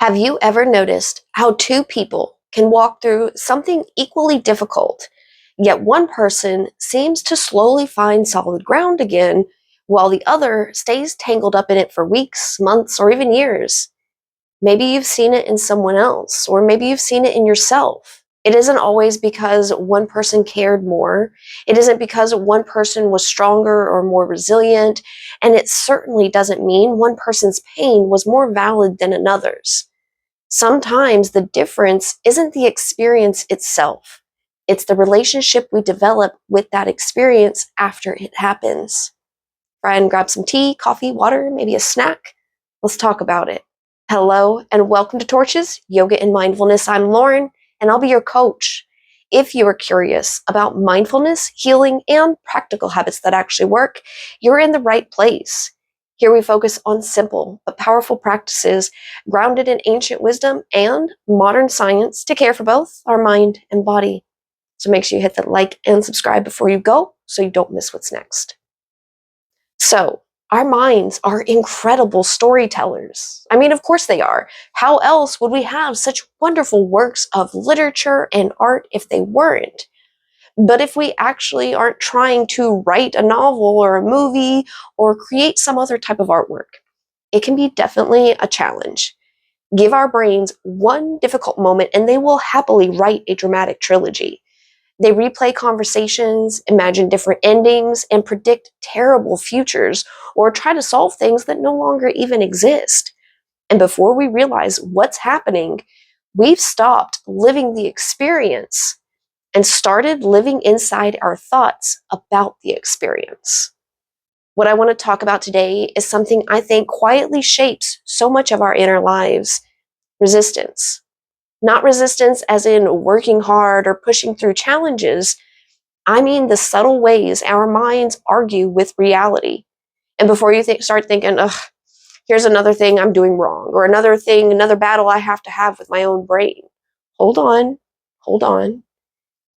Have you ever noticed how two people can walk through something equally difficult, yet one person seems to slowly find solid ground again, while the other stays tangled up in it for weeks, months, or even years? Maybe you've seen it in someone else, or maybe you've seen it in yourself. It isn't always because one person cared more. It isn't because one person was stronger or more resilient, and it certainly doesn't mean one person's pain was more valid than another's. Sometimes the difference isn't the experience itself. It's the relationship we develop with that experience after it happens. Friend, grab some tea, coffee, water, maybe a snack. Let's talk about it. Hello, and welcome to Torches, Yoga and Mindfulness. I'm Lauren, and I'll be your coach. If you are curious about mindfulness, healing, and practical habits that actually work, you're in the right place. Here we focus on simple but powerful practices grounded in ancient wisdom and modern science to care for both our mind and body. So make sure you hit that like and subscribe before you go so you don't miss what's next. So, our minds are incredible storytellers. I mean, of course they are. How else would we have such wonderful works of literature and art if they weren't? But if we actually aren't trying to write a novel or a movie or create some other type of artwork, it can be definitely a challenge. Give our brains one difficult moment and they will happily write a dramatic trilogy. They replay conversations, imagine different endings, and predict terrible futures or try to solve things that no longer even exist. And before we realize what's happening, we've stopped living the experience and started living inside our thoughts about the experience. What I want to talk about today is something I think quietly shapes so much of our inner lives: resistance. Not resistance as in working hard or pushing through challenges. I mean the subtle ways our minds argue with reality. And before you start thinking, ugh, here's another thing I'm doing wrong, or another battle I have to have with my own brain. Hold on, hold on.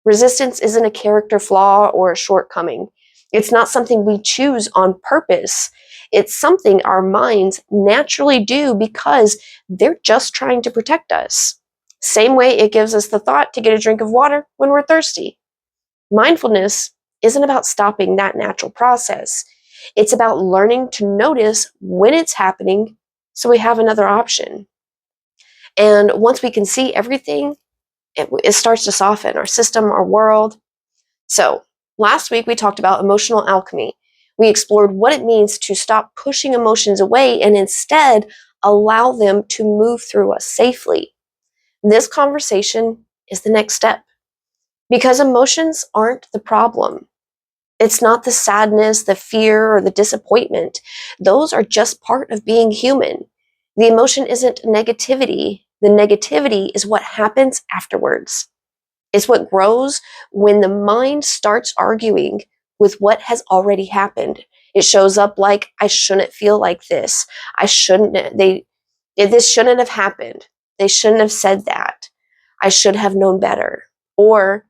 Resistance isn't a character flaw or a shortcoming. It's not something we choose on purpose. It's something our minds naturally do because they're just trying to protect us. Same way it gives us the thought to get a drink of water when we're thirsty. Mindfulness isn't about stopping that natural process. It's about learning to notice when it's happening so we have another option. And once we can see everything, it starts to soften our system, our world. So, last week we talked about emotional alchemy. We explored what it means to stop pushing emotions away and instead allow them to move through us safely. This conversation is the next step because emotions aren't the problem. It's not the sadness, the fear, or the disappointment. Those are just part of being human. The emotion isn't negativity. The negativity is what happens afterwards. It's what grows when the mind starts arguing with what has already happened. It shows up like, I shouldn't feel like this. This shouldn't have happened. They shouldn't have said that. I should have known better. Or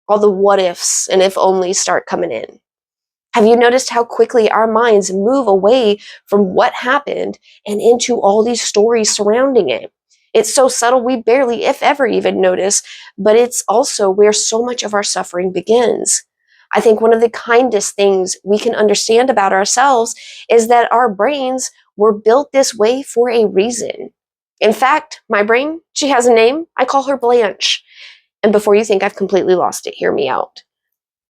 all the what ifs and if only start coming in. Have you noticed how quickly our minds move away from what happened and into all these stories surrounding it? It's so subtle we barely, if ever, even notice, but it's also where so much of our suffering begins. I think one of the kindest things we can understand about ourselves is that our brains were built this way for a reason. In fact, my brain, she has a name. I call her Blanche. And before you think I've completely lost it, hear me out.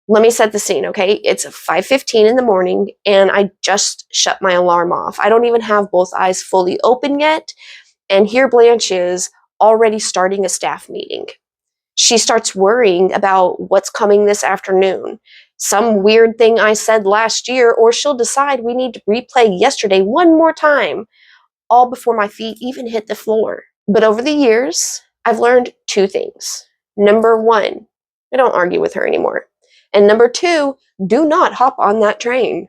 Let me set the scene, okay? It's 5:15 in the morning, and I just shut my alarm off. I don't even have both eyes fully open yet, and here Blanche is already starting a staff meeting. She starts worrying about what's coming this afternoon, some weird thing I said last year, or she'll decide we need to replay yesterday one more time, all before my feet even hit the floor. But over the years, I've learned two things. Number one, I don't argue with her anymore. And number two, do not hop on that train.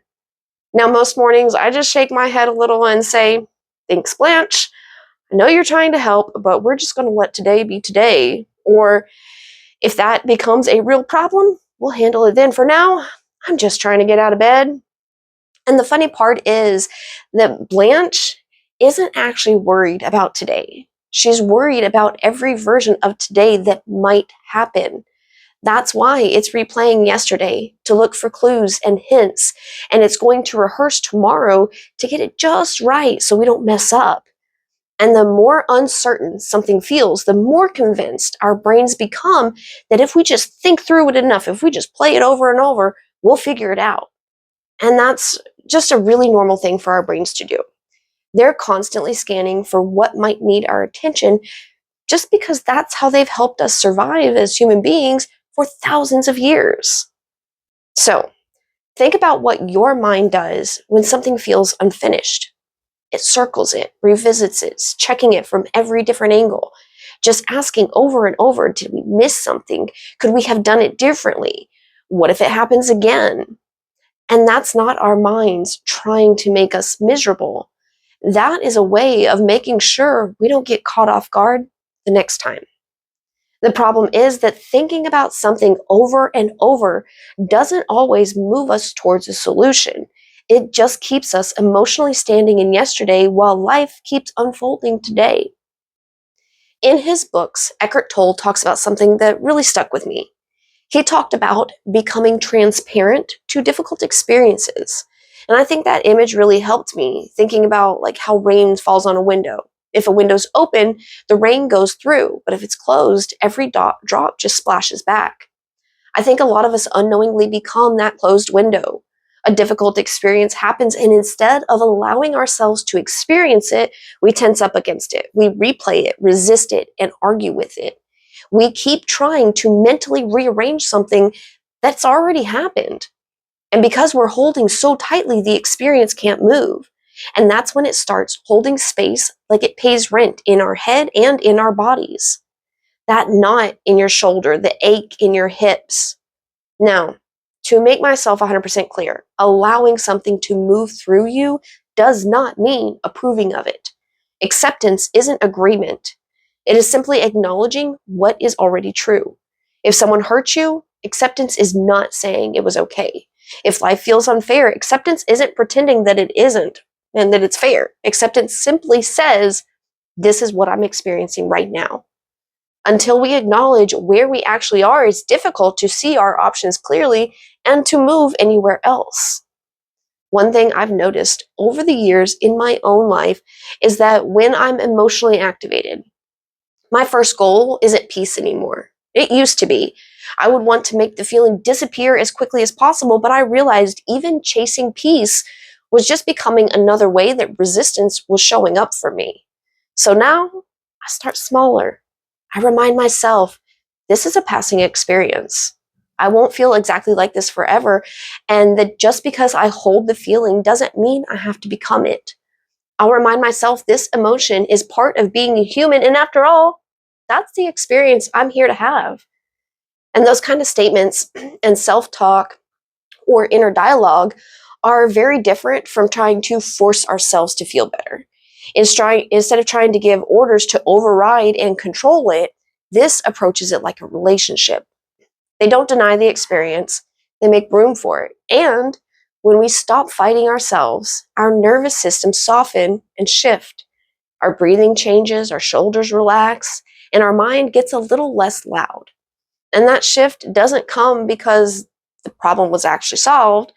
Now, most mornings, I just shake my head a little and say, thanks, Blanche. I know you're trying to help, but we're just going to let today be today. Or if that becomes a real problem, we'll handle it then. For now, I'm just trying to get out of bed. And the funny part is that Blanche isn't actually worried about today. She's worried about every version of today that might happen. That's why it's replaying yesterday to look for clues and hints, and it's going to rehearse tomorrow to get it just right so we don't mess up. And the more uncertain something feels, the more convinced our brains become that if we just think through it enough, if we just play it over and over, we'll figure it out. And that's just a really normal thing for our brains to do. They're constantly scanning for what might need our attention just because that's how they've helped us survive as human beings for thousands of years. So, think about what your mind does when something feels unfinished. It circles it, revisits it, checking it from every different angle, just asking over and over, did we miss something? Could we have done it differently? What if it happens again? And that's not our minds trying to make us miserable. That is a way of making sure we don't get caught off guard the next time. The problem is that thinking about something over and over doesn't always move us towards a solution. It just keeps us emotionally standing in yesterday while life keeps unfolding today. In his books, Eckhart Tolle talks about something that really stuck with me. He talked about becoming transparent to difficult experiences. And I think that image really helped me, thinking about like how rain falls on a window. If a window's open, the rain goes through, but if it's closed, every drop just splashes back. I think a lot of us unknowingly become that closed window. A difficult experience happens, and instead of allowing ourselves to experience it, we tense up against it. We replay it, resist it, and argue with it. We keep trying to mentally rearrange something that's already happened. And because we're holding so tightly, the experience can't move. And that's when it starts holding space like it pays rent in our head and in our bodies. That knot in your shoulder, the ache in your hips. Now, to make myself 100% clear, allowing something to move through you does not mean approving of it. Acceptance isn't agreement. It is simply acknowledging what is already true. If someone hurts you, acceptance is not saying it was okay. If life feels unfair, acceptance isn't pretending that it isn't and that it's fair. Acceptance simply says, this is what I'm experiencing right now. Until we acknowledge where we actually are, it's difficult to see our options clearly and to move anywhere else. One thing I've noticed over the years in my own life is that when I'm emotionally activated, my first goal isn't peace anymore. It used to be. I would want to make the feeling disappear as quickly as possible, but I realized even chasing peace was just becoming another way that resistance was showing up for me. So now I start smaller. I remind myself, this is a passing experience. I won't feel exactly like this forever, and that just because I hold the feeling doesn't mean I have to become it. I'll remind myself this emotion is part of being a human, and after all, that's the experience I'm here to have. And those kind of statements and self-talk or inner dialogue are very different from trying to force ourselves to feel better. Instead of trying to give orders to override and control it, this approaches it like a relationship. They don't deny the experience, they make room for it. And when we stop fighting ourselves, our nervous systems soften and shift. Our breathing changes, our shoulders relax, and our mind gets a little less loud. And that shift doesn't come because the problem was actually solved.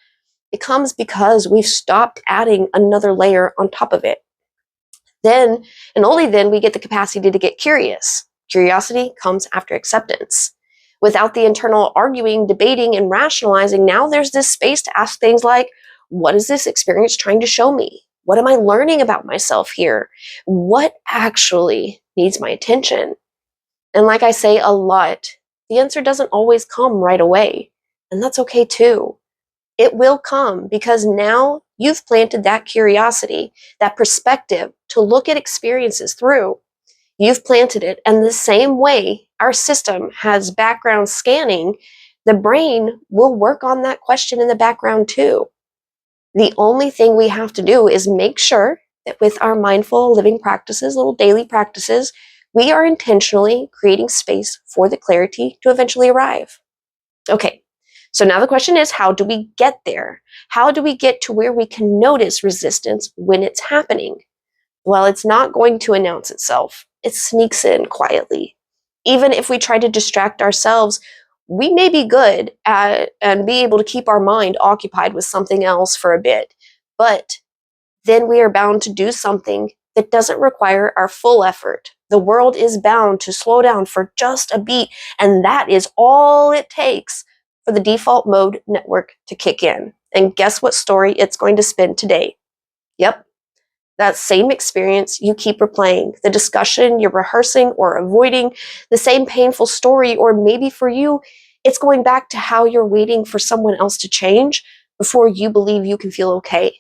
It comes because we've stopped adding another layer on top of it. Then, and only then, we get the capacity to get curious. Curiosity comes after acceptance. Without the internal arguing, debating, and rationalizing, now there's this space to ask things like, what is this experience trying to show me? What am I learning about myself here? What actually needs my attention? And like I say a lot, the answer doesn't always come right away. And that's okay too. It will come because now you've planted that curiosity, that perspective to look at experiences through. You've planted it, and the same way our system has background scanning, the brain will work on that question in the background too. The only thing we have to do is make sure that with our mindful living practices, little daily practices, we are intentionally creating space for the clarity to eventually arrive. Okay, so now the question is, how do we get there? How do we get to where we can notice resistance when it's happening? Well, it's not going to announce itself. it sneaks in quietly. Even if we try to distract ourselves, we may be good at and be able to keep our mind occupied with something else for a bit. But then we are bound to do something that doesn't require our full effort. The world is bound to slow down for just a beat, and that is all it takes for the default mode network to kick in. And guess what story it's going to spin today? Yep, that same experience you keep replaying, the discussion you're rehearsing or avoiding, the same painful story, or maybe for you, it's going back to how you're waiting for someone else to change before you believe you can feel okay.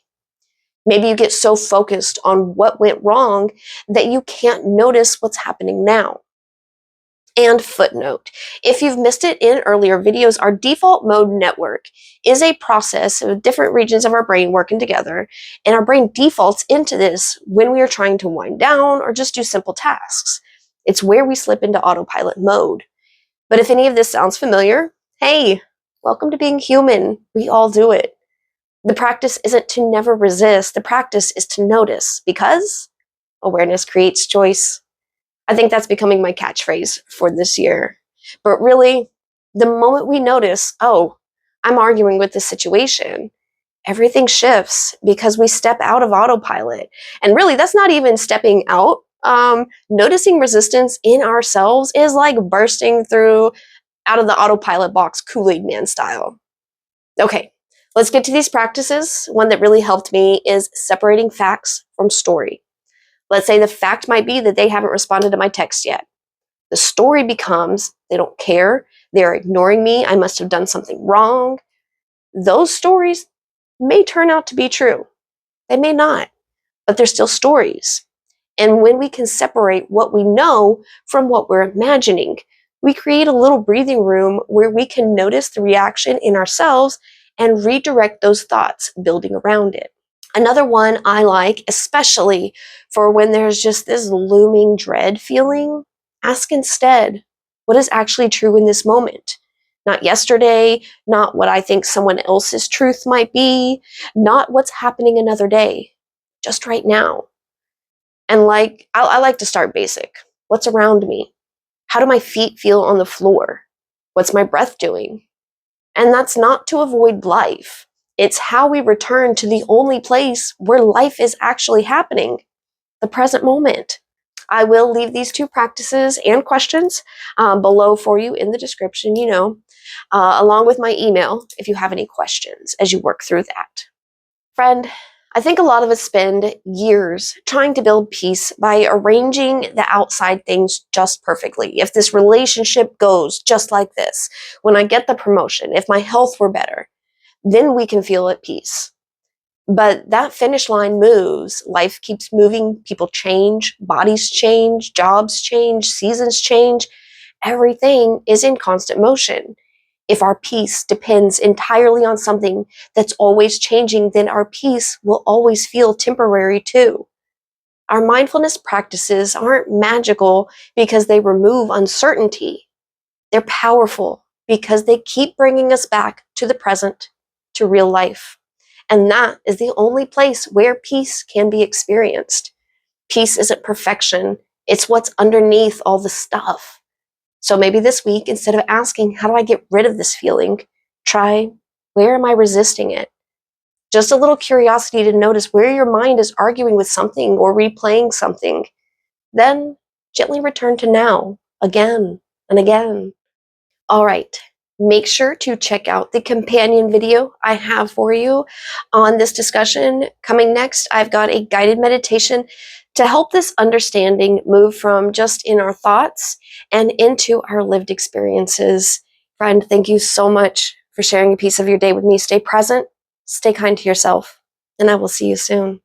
Maybe you get so focused on what went wrong that you can't notice what's happening now. And footnote, if you've missed it in earlier videos, our default mode network is a process of different regions of our brain working together, and our brain defaults into this when we are trying to wind down or just do simple tasks. It's where we slip into autopilot mode. But if any of this sounds familiar, hey, welcome to being human. We all do it. The practice isn't to never resist. The practice is to notice, because awareness creates choice. I think that's becoming my catchphrase for this year. But really, the moment we notice, oh, I'm arguing with this situation, everything shifts because we step out of autopilot. And really, that's not even stepping out. Noticing resistance in ourselves is like bursting through out of the autopilot box, Kool-Aid Man style. Okay, let's get to these practices. One that really helped me is separating facts from story. Let's say the fact might be that they haven't responded to my text yet. The story becomes they don't care, they're ignoring me, I must have done something wrong. Those stories may turn out to be true. They may not, but they're still stories. And when we can separate what we know from what we're imagining, we create a little breathing room where we can notice the reaction in ourselves and redirect those thoughts building around it. Another one I like, especially for when there's just this looming dread feeling, ask instead, what is actually true in this moment? Not yesterday, not what I think someone else's truth might be, not what's happening another day, just right now. And I like to start basic. What's around me? How do my feet feel on the floor? What's my breath doing? And that's not to avoid life. It's how we return to the only place where life is actually happening, the present moment. I will leave these two practices and questions below for you in the description, along with my email if you have any questions as you work through that. Friend, I think a lot of us spend years trying to build peace by arranging the outside things just perfectly. If this relationship goes just like this, when I get the promotion, if my health were better, then we can feel at peace. But that finish line moves. Life keeps moving. People change. Bodies change. Jobs change. Seasons change. Everything is in constant motion. If our peace depends entirely on something that's always changing, then our peace will always feel temporary too. Our mindfulness practices aren't magical because they remove uncertainty. They're powerful because they keep bringing us back to the present, to real life. And that is the only place where peace can be experienced. Peace isn't perfection. It's what's underneath all the stuff. So maybe this week, instead of asking, how do I get rid of this feeling? Try, where am I resisting it? Just a little curiosity to notice where your mind is arguing with something or replaying something. Then gently return to now, again and again. All right, make sure to check out the companion video I have for you on this discussion. Coming next, I've got a guided meditation to help this understanding move from just in our thoughts and into our lived experiences. Friend, thank you so much for sharing a piece of your day with me. Stay present, stay kind to yourself, and I will see you soon.